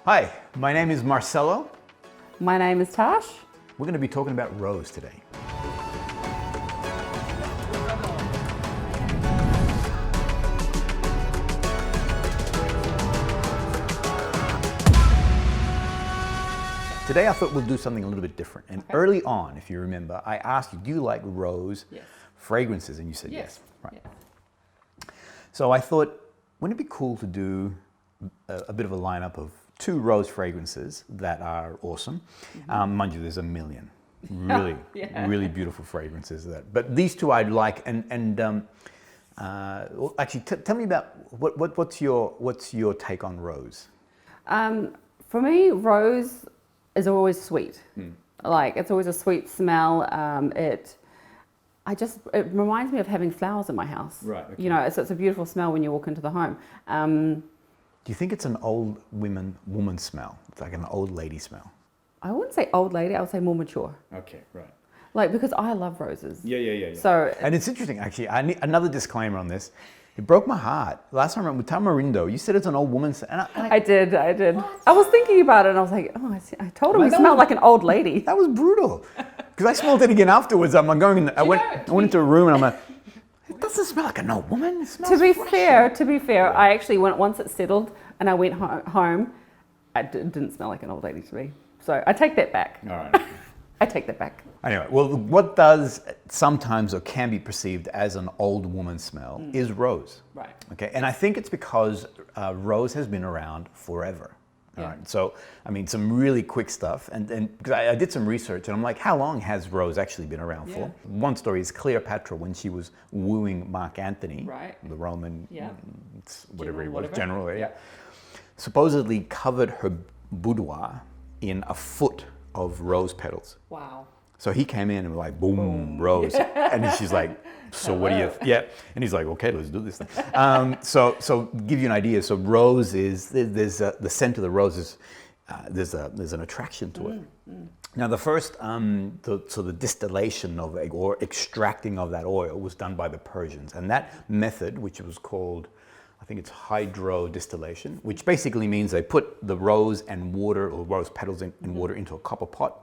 Hi, my name is Marcelo. My name is Tash. We're going to be talking about rose today. Today I thought we'll do something a little bit different. And early on, if you remember, I asked you, do you like rose fragrances? And you said yes. Right. Yes. So I thought, wouldn't it be cool to do a bit of a lineup of 2 rose fragrances that are awesome? Mind you, there's a million really, really beautiful fragrances. But these 2 I'd like, actually, tell me about what's your take on rose? For me, rose is always sweet. Like, it's always a sweet smell. It reminds me of having flowers in my house. Right. Okay. You know, it's a beautiful smell when you walk into the home. Do you think it's an old woman smell? It's like an old lady smell? I wouldn't say old lady, I would say more mature. Okay, right. Like, because I love roses. Yeah. So, and it's interesting, actually. I need another disclaimer on this. It broke my heart. Last time I went with Tamarindo, you said it's an old woman's. And I did. What? I was thinking about it and I was like, oh, I told him he smelled like an old lady. That was brutal. Because I smelled it again afterwards. I went into a room and I'm like, it doesn't smell like an old woman. It smells To be fair, I actually went, once it settled and I went home, it didn't smell like an old lady to me. So I take that back. All right. I take that back. Anyway, well, what does sometimes or can be perceived as an old woman smell is rose. Right. Okay, and I think it's because rose has been around forever. All right. So, I mean, some really quick stuff, and because I did some research, and I'm like, how long has rose actually been around for? One story is Cleopatra, when she was wooing Mark Antony, the Roman, whatever he was, general, supposedly covered her boudoir in a foot of rose petals. Wow. So he came in and was like, boom, rose. And she's like, so what do you, And he's like, okay, let's do this thing. So give you an idea. So rose is, the scent of the rose is, there's an attraction to it. Now the first, the distillation of or extracting of that oil was done by the Persians. And that method, which was called, I think it's hydro distillation, which basically means they put the rose and water, or rose petals and water into a copper pot,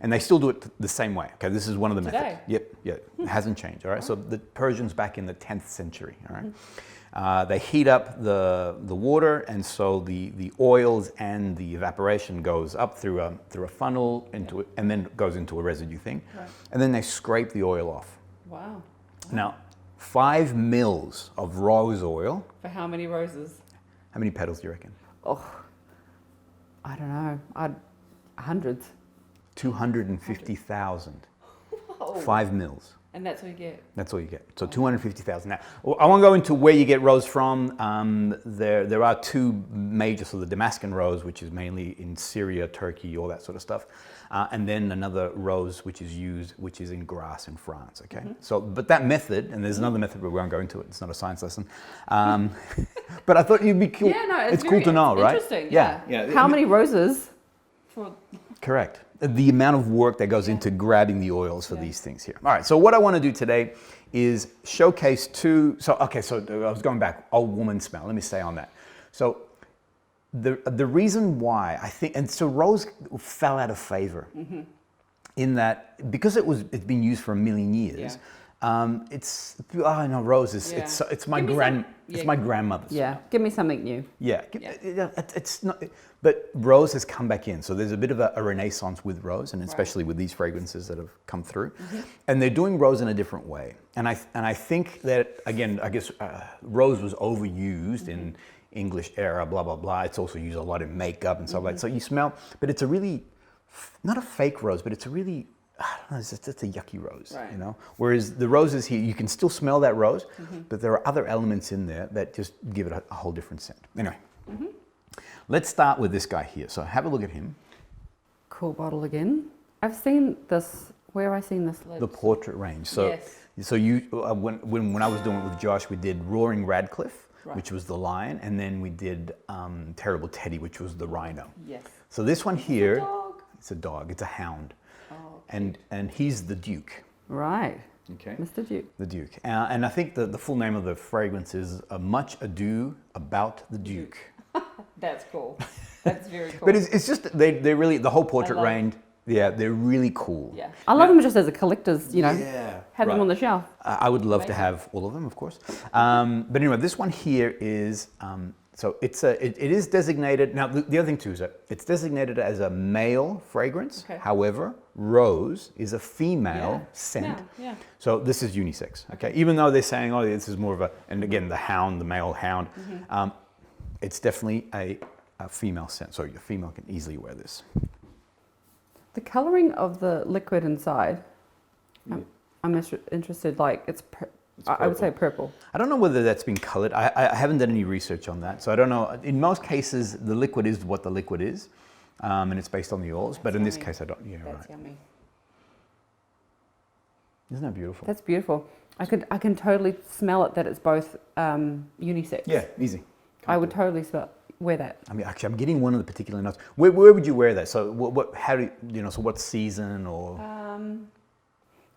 and they still do it the same way. Okay, this is one of the methods. Yep, it hasn't changed. All right, so the Persians back in the 10th century. All right, they heat up the water, and so the oils and the evaporation goes up through a funnel into it, and then goes into a residue thing, and then they scrape the oil off. Wow. Now, 5 mils of rose oil. For how many roses? How many petals do you reckon? Oh, I don't know. Hundreds. 250,000. 5 mils. And that's what you get? That's all you get. So 250,000. Now, I won't go into where you get rose from. There are 2 major, so the Damascus rose, which is mainly in Syria, Turkey, all that sort of stuff. And then another rose which is in Grasse in France, okay? So, but that method, and there's another method, but we won't go into it, it's not a science lesson. But I thought you'd be cool. Yeah, no, it's cool to know, right? Interesting, yeah. How many roses? Correct. The amount of work that goes into grabbing the oils for these things here. All right, so what I want to do today is showcase 2, so I was going back, old woman smell, let me stay on that. So the reason why I think, and so rose fell out of favor in that, because it's been used for a million years, rose is, it's my grandmother's. Yeah, give me something new. It's not, but rose has come back in. So there's a bit of a renaissance with rose, and especially with these fragrances that have come through. And they're doing rose in a different way. And I think that, again, I guess rose was overused in English era, blah, blah, blah. It's also used a lot in makeup and stuff like that. So you smell, but it's a really, not a fake rose, but it's a really, I don't know, it's just a yucky rose, you know? Whereas the roses here, you can still smell that rose, but there are other elements in there that just give it a whole different scent. Anyway, let's start with this guy here. So have a look at him. Cool bottle again. I've seen this, where have I seen this lid? The portrait range. So, so you, when I was doing it with Josh, we did Roaring Radcliffe, which was the lion, and then we did Terrible Teddy, which was the rhino. Yes. So this one here, it's a dog, it's a hound. And he's the Duke. Right. Okay. Mr. Duke. The Duke. And I think the full name of the fragrance is Much Ado About the Duke. That's cool. That's very cool. But it's just, they're really, the whole portrait love range, yeah, they're really cool. Yeah. I love them just as a collector's, Yeah, have them on the shelf. I would love to have all of them, of course. But anyway, this one here is, so it is designated, now the other thing too is that it's designated as a male fragrance. Okay. However, rose is a female scent. Yeah. So this is unisex, okay? Even though they're saying, oh, this is more of a, and again, the male hound, it's definitely a female scent. So a female can easily wear this. The colouring of the liquid inside, I'm interested, like I would say purple. I don't know whether that's been coloured. I haven't done any research on that, so I don't know. In most cases, the liquid is what the liquid is, and it's based on the oils, but in this case, I don't, That's yummy. Isn't that beautiful? That's beautiful. I can totally smell it that it's both unisex. Yeah, easy. I would totally wear that. I mean, actually, I'm getting one of the particular notes. Where would you wear that? So how do you, so what season or?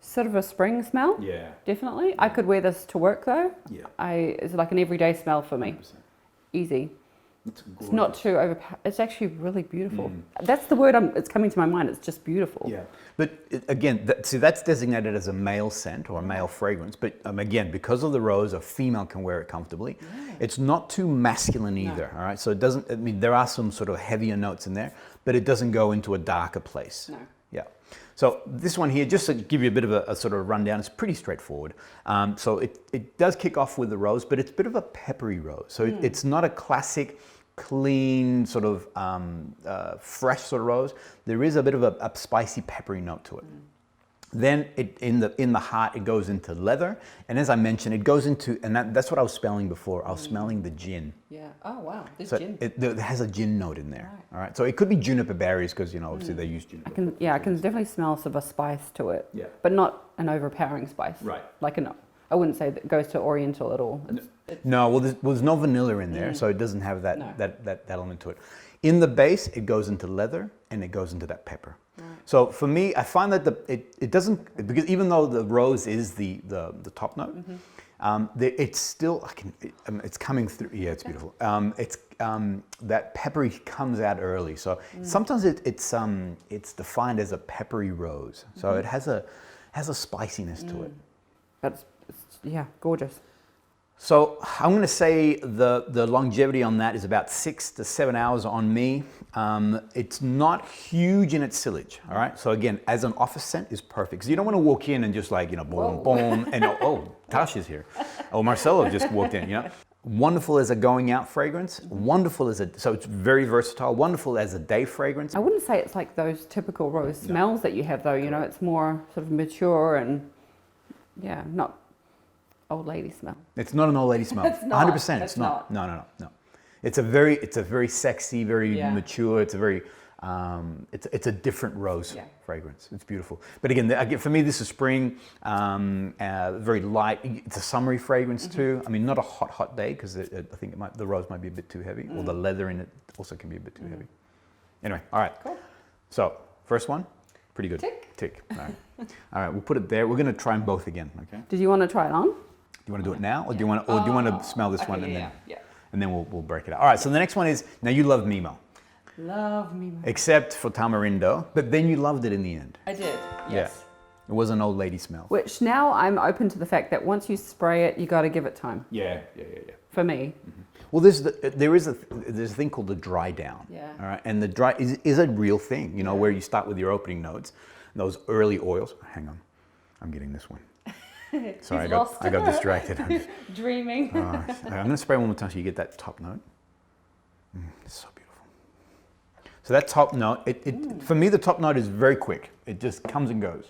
Sort of a spring smell. Yeah. Definitely. I could wear this to work though. Yeah. It's like an everyday smell for me. 100%. Easy. It's not too overpowering. It's actually really beautiful. That's the word it's coming to my mind. It's just beautiful. Yeah. But again, that's designated as a male scent or a male fragrance. But again, because of the rose, a female can wear it comfortably. Yeah. It's not too masculine either. No. All right. So it doesn't, I mean, there are some sort of heavier notes in there, but it doesn't go into a darker place. No. Yeah. So this one here, just to give you a bit of a sort of rundown, it's pretty straightforward. So it does kick off with the rose, but it's a bit of a peppery rose. So it's not a classic, clean, sort of fresh sort of rose. There is a bit of a spicy, peppery note to it. Then in the heart, it goes into leather. And as I mentioned, it goes into, and that's what I was smelling before. I was smelling the gin. Yeah. Oh, wow. There's gin. It has a gin note in there. Right. All right. So it could be juniper berries because, obviously they use juniper. I can definitely smell sort of a spice to it. Yeah. But not an overpowering spice. Right. Like I wouldn't say that it goes to Oriental at all. No, well, there's no vanilla in there, so it doesn't have that element to it. In the base, it goes into leather and it goes into that pepper. Right. So for me, I find that it doesn't, because even though the rose is the top note, it's still, it's coming through. Yeah, it's beautiful. That peppery comes out early. So sometimes it's defined as a peppery rose. So it has a spiciness to it. It's gorgeous. So I'm going to say the longevity on that is about 6 to 7 hours on me. It's not huge in its sillage, all right? So again, as an office scent is perfect. Because you don't want to walk in and just like, boom, boom, and oh, Tasha's here. Oh, Marcelo just walked in, Wonderful as a going out fragrance, wonderful so it's very versatile, wonderful as a day fragrance. I wouldn't say it's like those typical rose smells that you have though, it's more sort of mature and, not old lady smell. It's not an old lady smell. It's not. 100%. It's not. No. It's a very sexy, very mature. It's a very, it's a different rose fragrance. It's beautiful. But again, for me, this is spring. Very light. It's a summery fragrance too. I mean, not a hot day because I think the rose might be a bit too heavy, or the leather in it also can be a bit too heavy. Anyway, all right. Cool. So first one, pretty good. Tick. All right. All right. We'll put it there. We're going to try them both again. Okay. Did you want to try it on? Do you want to do it now, or do you want to smell this one and then we'll break it out? All right. So the next one is, now you love MEMO. Love MEMO. Except for Tamarindo, but then you loved it in the end. I did. Yes. Yeah. It was an old lady smell. Which now I'm open to the fact that once you spray it, you got to give it time. Yeah. For me. Well, there's a thing called the dry down. Yeah. All right. And the dry is a real thing. Where you start with your opening notes, those early oils. Hang on, I'm getting this one. Sorry, I got distracted. Dreaming. I'm going to spray one more time so you get that top note. It's so beautiful. So that top note, for me, the top note is very quick. It just comes and goes.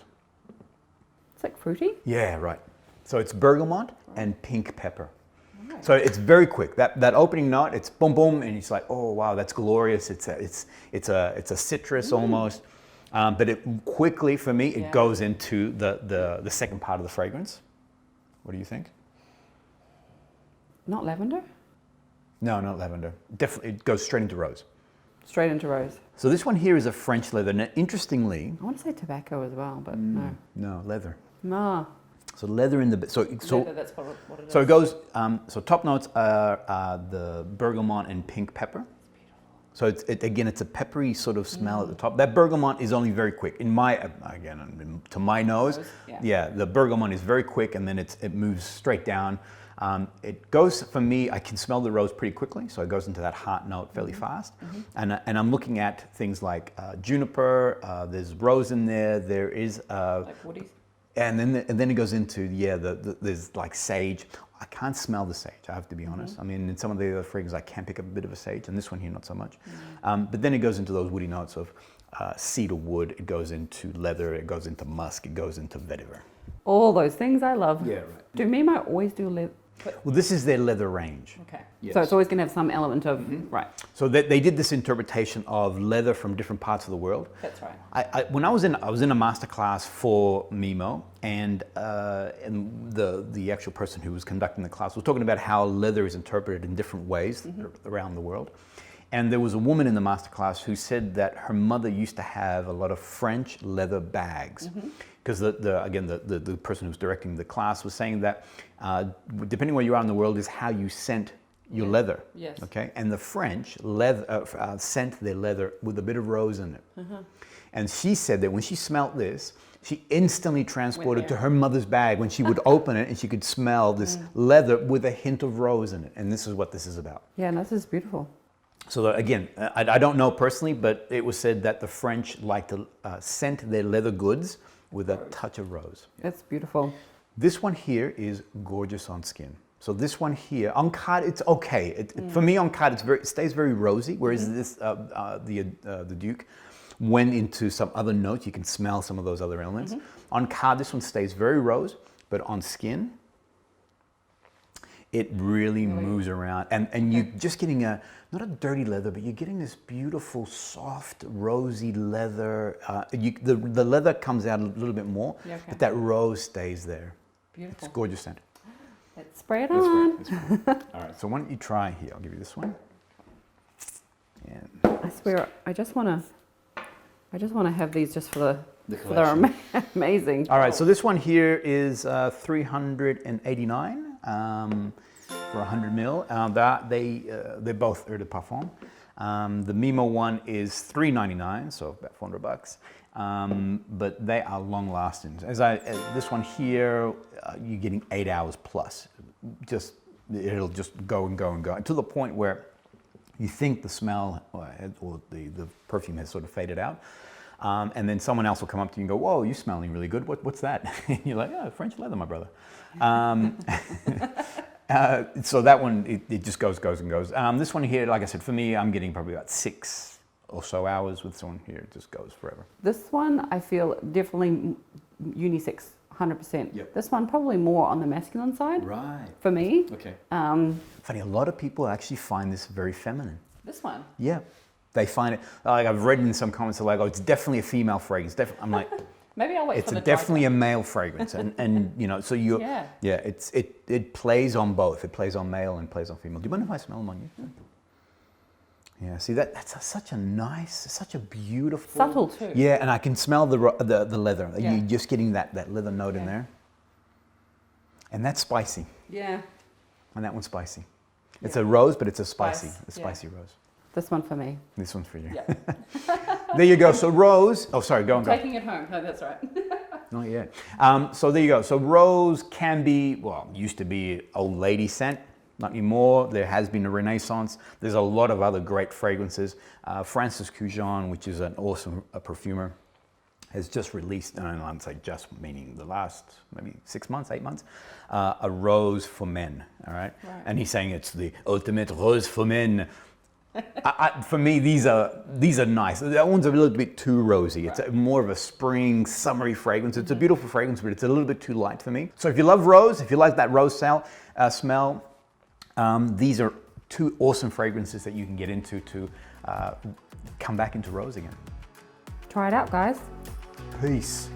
It's like fruity? Yeah, right. So it's bergamot and pink pepper. Right. So it's very quick. That opening note, it's boom, boom, and it's like, oh, wow, that's glorious. It's a citrus almost. But it quickly, for me, it goes into the second part of the fragrance. What do you think? Not lavender? No, not lavender. Definitely, it goes straight into rose. Straight into rose. So this one here is a French leather. Now, interestingly, I want to say tobacco as well, but no. No, leather. Ah. So leather in the leather, that's what it is. So it goes. So top notes are the bergamot and pink pepper. So again, it's a peppery sort of smell at the top. That bergamot is only very quick. Again, to my nose, yeah, the bergamot is very quick, and then it moves straight down. It goes, for me, I can smell the rose pretty quickly, so it goes into that heart note fairly fast. And I'm looking at things like juniper, there's rose in there, there is... like woodies? And then it goes into, there's like sage. I can't smell the sage, I have to be honest. I mean, in some of the other fragrances, I can pick up a bit of a sage, and this one here, not so much. But then it goes into those woody notes of cedar wood, it goes into leather, it goes into musk, it goes into vetiver. All those things I love. Yeah, right. Do MEMO always do leather? Well, this is their leather range. Okay. Yes. So it's always going to have some element of, right. So they did this interpretation of leather from different parts of the world. That's right. When I was in a masterclass for MEMO, and the actual person who was conducting the class was talking about how leather is interpreted in different ways around the world. And there was a woman in the masterclass who said that her mother used to have a lot of French leather bags. Because the person who was directing the class was saying that depending where you are in the world is how you scent your leather. Yes. Okay. And the French scent their leather with a bit of rose in it. And she said that when she smelt this, she instantly transported to her mother's bag when she would open it, and she could smell this leather with a hint of rose in it. And this is what this is about. Yeah, and this is beautiful. So again, I don't know personally, but it was said that the French like to scent their leather goods with a touch of rose. It's beautiful. This one here is gorgeous on skin. So this one here, on card, it's okay. For me, on card, it stays very rosy, whereas this, the Duke went into some other notes. You can smell some of those other elements. On card, this one stays very rose, but on skin, it really moves around. And you're just getting not a dirty leather, but you're getting this beautiful, soft, rosy leather. The leather comes out a little bit more, but that rose stays there. Beautiful. It's gorgeous scent. Let's spray it on. Let's spray it. All right, so why don't you try here? I'll give you this one. And I swear, I just want to have these just for collection. they're amazing. All right, so this one here is 389 for 100 mil. They're both Eau de Parfum. The MEMO one is $3.99, so about $400. But they are long lasting. This one here, you're getting 8 hours plus. It'll just go and go and go, to the point where you think the smell or the perfume has sort of faded out. And then someone else will come up to you and go, "Whoa, you're smelling really good. What's that?" And you're like, "Oh, French leather, my brother." So that one, it just goes and goes. This one here, like I said, for me, I'm getting probably about 6 or so hours with this one here. It just goes forever. This one, I feel definitely unisex, 100%. Yep. This one probably more on the masculine side. Right. For me. Okay. Funny, a lot of people actually find this very feminine. This one. Yeah. They find it, like I've read in some comments, they're like, "Oh, it's definitely a female fragrance." I'm like, maybe I'll wait it's for the definitely a male fragrance, and you know, so it plays on both. It plays on male and plays on female. Do you mind if I smell them on you? Yeah, see that's such a nice, such a beautiful, subtle too. Yeah, and I can smell the leather. Yeah. You're just getting that leather note in there, and that's spicy. Yeah. And that one's spicy. It's a rose, but it's a spicy rose. This one for me. This one's for you. Yeah. There you go. So rose. Oh, sorry. Go on. Taking it home. No, that's right. Not yet. So there you go. So rose can be, well, used to be old lady scent. Not anymore. There has been a renaissance. There's a lot of other great fragrances. Francis Cujon, which is an awesome perfumer, has just released, and I'd say just meaning the last maybe 6 months, 8 months, a rose for men. All right. And he's saying it's the ultimate rose for men. For me, these are nice. That one's a little bit too rosy. It's more of a spring, summery fragrance. It's a beautiful fragrance, but it's a little bit too light for me. So if you love rose, if you like that rose smell, these are 2 awesome fragrances that you can get into to come back into rose again. Try it out, guys. Peace.